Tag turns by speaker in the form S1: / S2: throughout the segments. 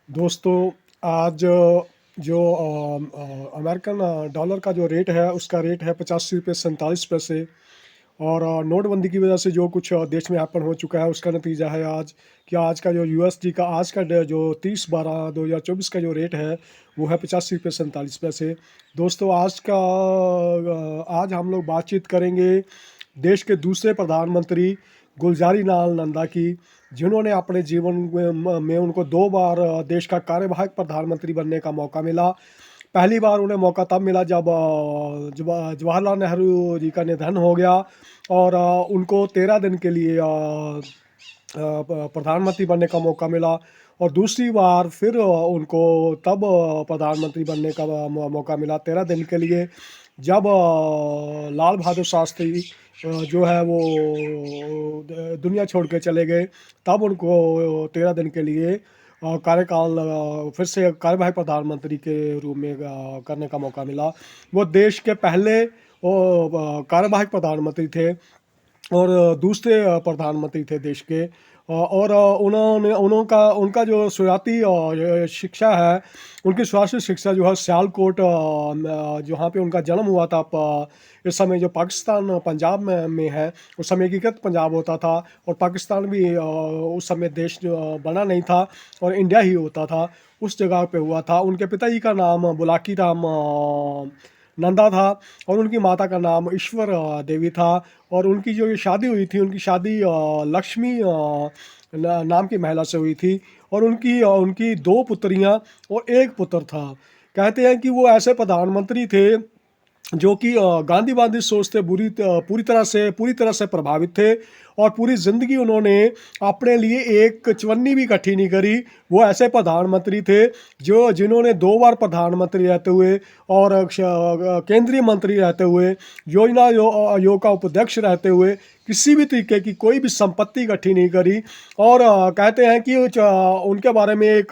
S1: दोस्तों, आज जो अमेरिकन डॉलर का जो रेट है, उसका रेट है 85 रुपये 47 पैसे। और नोटबंदी की वजह से जो कुछ देश में हैपन हो चुका है, उसका नतीजा है आज कि आज का जो यूएसडी का आज का जो 30/12/2024 का जो रेट है, वो है 85 रुपये 47 पैसे। दोस्तों, आज हम लोग बातचीत करेंगे देश के दूसरे प्रधानमंत्री गुलजारी लाल नंदा की, जिन्होंने अपने जीवन में उनको 2 बार देश का कार्यवाहक प्रधानमंत्री बनने का मौका मिला। पहली बार उन्हें मौका तब मिला जब जवाहरलाल नेहरू जी का निधन हो गया और उनको 13 दिन के लिए प्रधानमंत्री बनने का मौका मिला। और दूसरी बार फिर उनको तब प्रधानमंत्री बनने का मौका मिला 13 दिन के लिए, जब लाल बहादुर शास्त्री जो है वो दुनिया छोड़ के चले गए। तब उनको 13 दिन के लिए कार्यकाल फिर से कार्यवाहक प्रधानमंत्री के रूप में करने का मौका मिला। वो देश के पहले कार्यवाहक प्रधानमंत्री थे और दूसरे प्रधानमंत्री थे देश के। और उनका जो शुरुआती शिक्षा है, उनकी शुरुआती शिक्षा जो है सियालकोट, जहाँ पे उनका जन्म हुआ था। इस समय जो पाकिस्तान पंजाब में है, उस समय एकीकृत पंजाब होता था और पाकिस्तान भी उस समय देश जो बना नहीं था और इंडिया ही होता था, उस जगह पे हुआ था। उनके पिताजी का नाम बुलाकी राम नंदा था और उनकी माता का नाम ईश्वर देवी था। और उनकी जो ये शादी हुई थी, उनकी शादी लक्ष्मी नाम की महिला से हुई थी। और उनकी 2 पुत्रियां और 1 पुत्र था। कहते हैं कि वो ऐसे प्रधानमंत्री थे जो कि गांधीवादी सोच से पूरी तरह से प्रभावित थे और पूरी ज़िंदगी उन्होंने अपने लिए एक चवन्नी भी इकट्ठी नहीं करी। वो ऐसे प्रधानमंत्री थे जिन्होंने 2 बार प्रधानमंत्री रहते हुए और केंद्रीय मंत्री रहते हुए, योजना आयोग का उपाध्यक्ष रहते हुए, किसी भी तरीके की कोई भी संपत्ति इकट्ठी नहीं करी। और कहते हैं कि उनके बारे में एक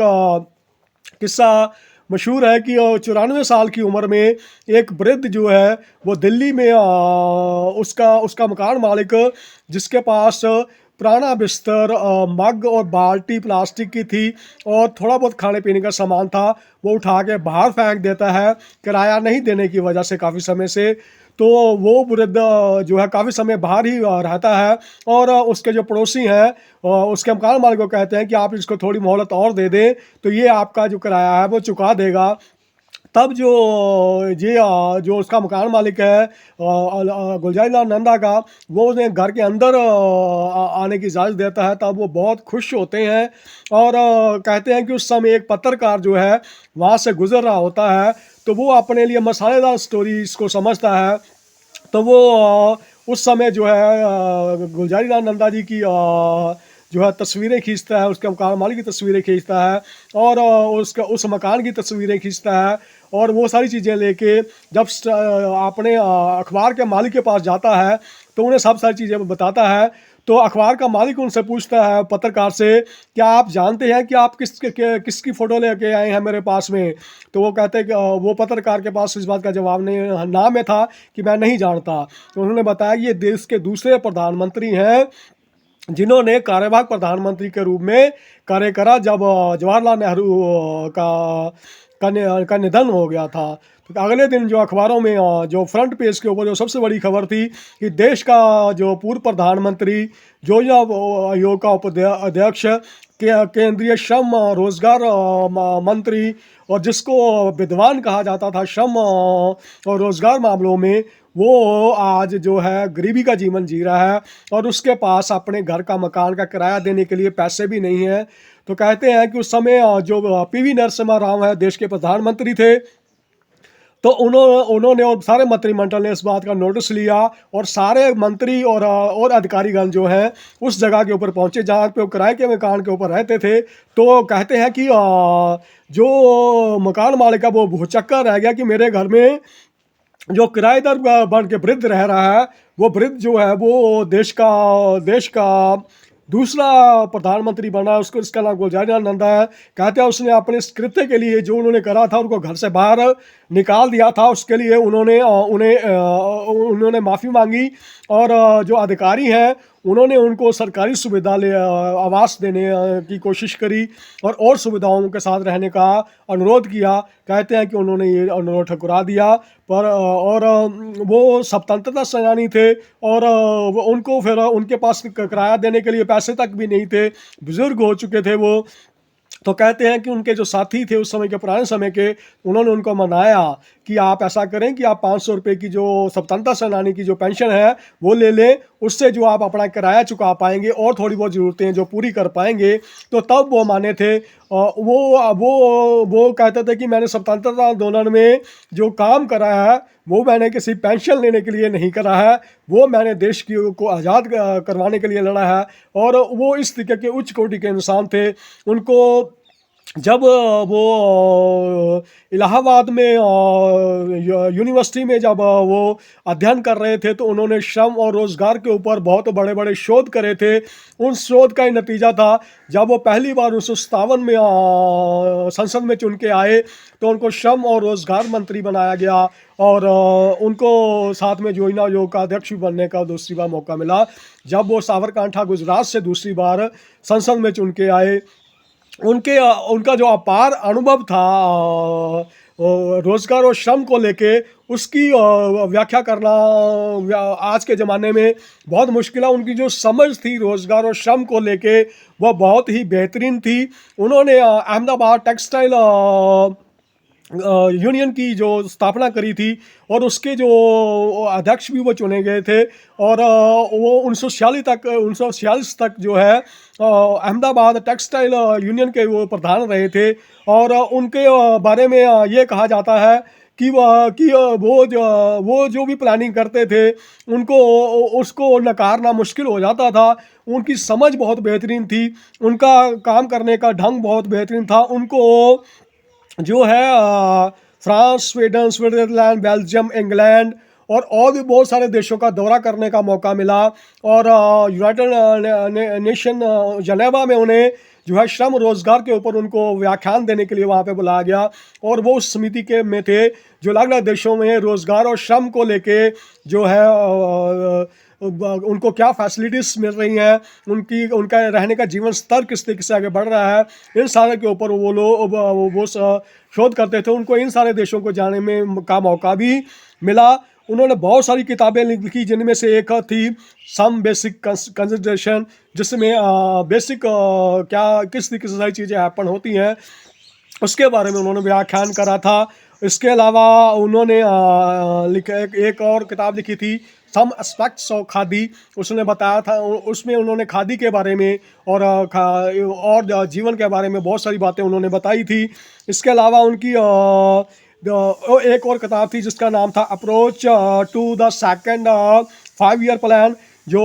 S1: किस्सा मशहूर है कि 94 साल की उम्र में एक वृद्ध जो है वो दिल्ली में उसका उसका मकान मालिक, जिसके पास पुराना बिस्तर, मग और बाल्टी प्लास्टिक की थी और थोड़ा बहुत खाने पीने का सामान था, वो उठा के बाहर फेंक देता है किराया नहीं देने की वजह से काफ़ी समय से। तो वो वृद्ध जो है काफ़ी समय बाहर ही रहता है और उसके जो पड़ोसी हैं उसके मकान मालिक को कहते हैं कि आप इसको थोड़ी मोहलत और दे दें तो ये आपका जो किराया है वो चुका देगा। तब जो उसका मकान मालिक है गुलजारी लाल नंदा का, वो उन्हें घर के अंदर आने की इजाज़त देता है। तब वो बहुत खुश होते हैं और कहते हैं कि उस समय एक पत्रकार जो है वहाँ से गुजर रहा होता है, तो वो अपने लिए मसालेदार स्टोरी इसको समझता है। तो वो उस समय जो है गुलजारी लाल नंदा जी की जो है तस्वीरें खींचता है, उसके मकान मालिक की तस्वीरें खींचता है और उस मकान की तस्वीरें खींचता है। और वो सारी चीज़ें लेके जब अपने अखबार के मालिक के पास जाता है तो उन्हें सब सारी चीज़ें बताता है। तो अखबार का मालिक उनसे पूछता है पत्रकार से, क्या आप जानते हैं कि आप किसकी फ़ोटो लेके आए हैं मेरे पास में? तो वो कहते हैं कि वो पत्रकार के पास इस बात का जवाब नहीं ना में था कि मैं नहीं जानता। तो उन्होंने बताया कि ये देश के दूसरे प्रधानमंत्री हैं जिन्होंने कार्यवाहक प्रधानमंत्री के रूप में कार्य करा जब जवाहरलाल नेहरू का निधन हो गया था। तो अगले दिन जो अखबारों में जो फ्रंट पेज के ऊपर जो सबसे बड़ी खबर थी कि देश का जो पूर्व प्रधानमंत्री, योजना आयोग का उपाध्यक्ष, केंद्रीय श्रम रोजगार मंत्री और जिसको विद्वान कहा जाता था श्रम और रोजगार मामलों में, वो आज जो है गरीबी का जीवन जी रहा है और उसके पास अपने घर का मकान का किराया देने के लिए पैसे भी नहीं है। तो कहते हैं कि उस समय जो पीवी नरसिम्हा राव है देश के प्रधानमंत्री थे, तो उन्होंने और सारे मंत्रिमंडल ने इस बात का नोटिस लिया और सारे मंत्री और अधिकारीगण जो हैं उस जगह के ऊपर पहुंचे जहाँ पे वो किराए के मकान के ऊपर रहते थे। तो कहते हैं कि जो मकान मालिक है वो भूचक्कर रह गया कि मेरे घर में जो किराएदार बन के वृद्ध रह रहा है, वो वृद्ध जो है वो देश का दूसरा प्रधानमंत्री बना। उसको इसका नाम गुलजारी लाल नंदा है। कहते हैं उसने अपने इस कृत्य के लिए जो उन्होंने करा था, उनको घर से बाहर निकाल दिया था, उसके लिए उन्होंने माफ़ी मांगी और जो अधिकारी हैं उन्होंने उनको सरकारी सुविधा आवास देने की कोशिश करी और सुविधाओं के साथ रहने का अनुरोध किया। कहते हैं कि उन्होंने ये अनुरोध ठुकरा दिया, पर वो स्वतंत्रता सेनानी थे और उनको फिर उनके पास किराया देने के लिए पैसे तक भी नहीं थे, बुज़ुर्ग हो चुके थे वो। तो कहते हैं कि उनके जो साथी थे उस समय के, पुराने समय के, उन्होंने उनको मनाया कि आप ऐसा करें कि आप 500 रुपये की जो स्वतंत्रता सेनानी की जो पेंशन है वो ले लें, उससे जो आप अपना किराया चुका पाएंगे और थोड़ी बहुत ज़रूरतें जो पूरी कर पाएंगे। तो तब वो माने थे। वो कहते थे कि मैंने स्वतंत्रता आंदोलन में जो काम करा है वो मैंने किसी पेंशन लेने के लिए नहीं करा है, वो मैंने देश की को आज़ाद करवाने के लिए लड़ा है। और वो इस तरीके के उच्च कोटि के इंसान थे। उनको जब वो इलाहाबाद में यूनिवर्सिटी में जब वो अध्ययन कर रहे थे तो उन्होंने श्रम और रोज़गार के ऊपर बहुत बड़े बड़े शोध करे थे। उन शोध का ही नतीजा था, जब वो पहली बार 1957 में संसद में चुन के आए तो उनको श्रम और रोज़गार मंत्री बनाया गया और उनको साथ में योजना आयोग का अध्यक्ष भी बनने का दूसरी बार मौका मिला। जब वो साबरकांठा गुजरात से दूसरी बार संसद में चुन के आए, उनका जो अपार अनुभव था रोजगार और श्रम को लेके, उसकी व्याख्या करना आज के ज़माने में बहुत मुश्किल है। उनकी जो समझ थी रोजगार और श्रम को लेके वह बहुत ही बेहतरीन थी। उन्होंने अहमदाबाद टेक्सटाइल यूनियन की जो स्थापना करी थी और उसके जो अध्यक्ष भी वो चुने गए थे। और वो 1946 तक जो है अहमदाबाद टेक्सटाइल यूनियन के वो प्रधान रहे थे। और उनके बारे में ये कहा जाता है कि वो जो भी प्लानिंग करते थे उनको उसको नकारना मुश्किल हो जाता था। उनकी समझ बहुत बेहतरीन थी, उनका काम करने का ढंग बहुत बेहतरीन था। उनको जो है France, Sweden, Switzerland, Belgium, England और भी बहुत सारे देशों का दौरा करने का मौका मिला। और यूनाइटेड नेशन जनेवा में उन्हें जो है श्रम रोजगार के ऊपर उनको व्याख्यान देने के लिए वहाँ पे बुलाया गया। और वो उस समिति के में थे जो अलग अलग देशों में रोजगार और श्रम को लेके जो है उनको क्या फैसिलिटीज़ मिल रही हैं, उनका रहने का जीवन स्तर किस तरीके से आगे बढ़ रहा है, इन सारे के ऊपर वो लोग वो शोध करते थे। उनको इन सारे देशों को जाने में का मौका भी मिला। उन्होंने बहुत सारी किताबें लिखी, जिनमें से एक थी सम बेसिक कंसिडरेशन, जिसमें बेसिक क्या किस तरीके से सारी चीज़ें हैपन होती हैं उसके बारे में उन्होंने व्याख्यान करा था। इसके अलावा उन्होंने एक और किताब लिखी थी सम एस्पेक्ट्स ऑफ खादी। उसने बताया था, उसमें उन्होंने खादी के बारे में और जीवन के बारे में बहुत सारी बातें उन्होंने बताई थी। इसके अलावा उनकी एक और किताब थी जिसका नाम था approach to the second 5 year plan, जो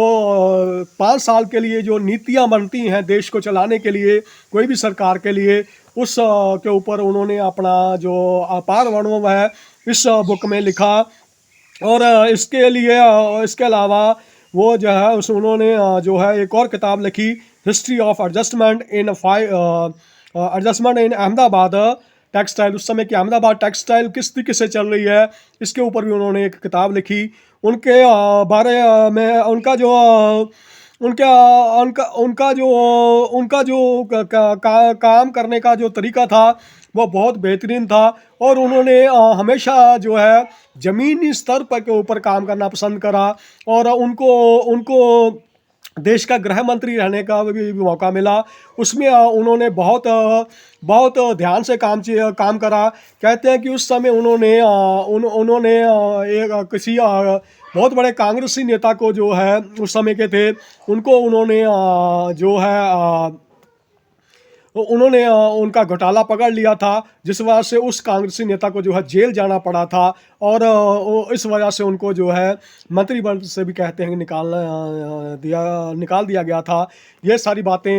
S1: 5 साल के लिए जो नीतियाँ बनती हैं देश को चलाने के लिए, कोई भी सरकार के लिए, उस के ऊपर उन्होंने अपना जो अपार अनुभव है इस बुक में लिखा। और इसके अलावा वो जो है उन्होंने जो है एक और किताब लिखी, history of adjustment in Ahmedabad textile. उस समय की अहमदाबाद टेक्सटाइल किस तरीके से चल रही है, इसके ऊपर भी उन्होंने एक किताब लिखी। उनके बारे में उनका जो काम करने का जो तरीका था वो बहुत बेहतरीन था। और उन्होंने हमेशा जो है ज़मीनी स्तर पर के ऊपर काम करना पसंद करा। और उनको देश का गृह मंत्री रहने का भी मौका मिला। उसमें उन्होंने बहुत ध्यान से काम करा। कहते हैं कि उस समय उन्होंने एक किसी बहुत बड़े कांग्रेसी नेता को जो है उस समय के थे, उनको उन्होंने जो है उन्होंने उनका घोटाला पकड़ लिया था, जिस वजह से उस कांग्रेसी नेता को जो है जेल जाना पड़ा था। और इस वजह से उनको जो है मंत्रिमंडल से भी कहते हैं कि निकाल दिया गया था। ये सारी बातें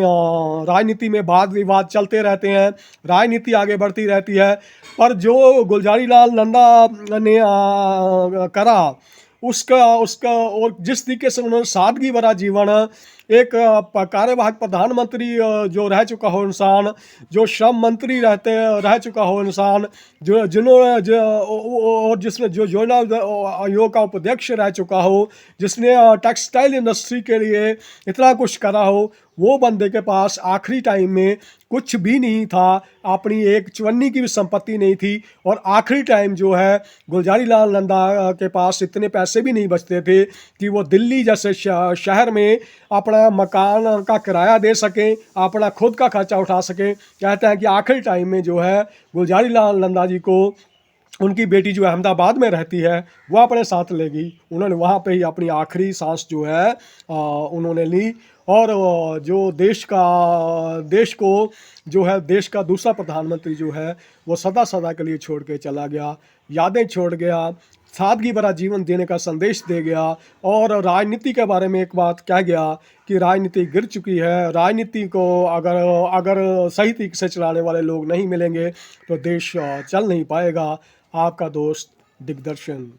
S1: राजनीति में वाद विवाद चलते रहते हैं, राजनीति आगे बढ़ती रहती है। पर जो गुलजारी लाल नंदा ने करा उसका और जिस तरीके से उन्होंने सादगी भरा जीवन एक कार्यवाहक प्रधानमंत्री जो रह चुका हो इंसान, जो श्रम मंत्री रह चुका हो इंसान, जो जिन्होंने और जिसने जो योजना आयोग का उपाध्यक्ष रह चुका हो, जिसने टेक्सटाइल इंडस्ट्री के लिए इतना कुछ करा हो, वो बंदे के पास आखिरी टाइम में कुछ भी नहीं था, अपनी एक चवन्नी की भी संपत्ति नहीं थी, और आखिरी टाइम जो है गुलजारी लाल नंदा के पास इतने पैसे भी नहीं बचते थे कि वो दिल्ली जैसे शहर में अपना मकान का किराया दे सकें, अपना खुद का खर्चा उठा सकें। कहते हैं कि आखिरी टाइम में जो है गुलजारी लाल नंदा जी को उनकी बेटी जो अहमदाबाद में रहती है वो अपने साथ ले गई। उन्होंने वहाँ पे ही अपनी आखिरी सांस जो है उन्होंने ली, और जो देश को जो है देश का दूसरा प्रधानमंत्री जो है वो सदा सदा के लिए छोड़ के चला गया, यादें छोड़ गया, सादगी भरा जीवन देने का संदेश दे गया। और राजनीति के बारे में एक बात कह गया कि राजनीति गिर चुकी है, राजनीति को अगर अगर सही तरीके से चलाने वाले लोग नहीं मिलेंगे तो देश चल नहीं पाएगा। आपका दोस्त दिग्दर्शन।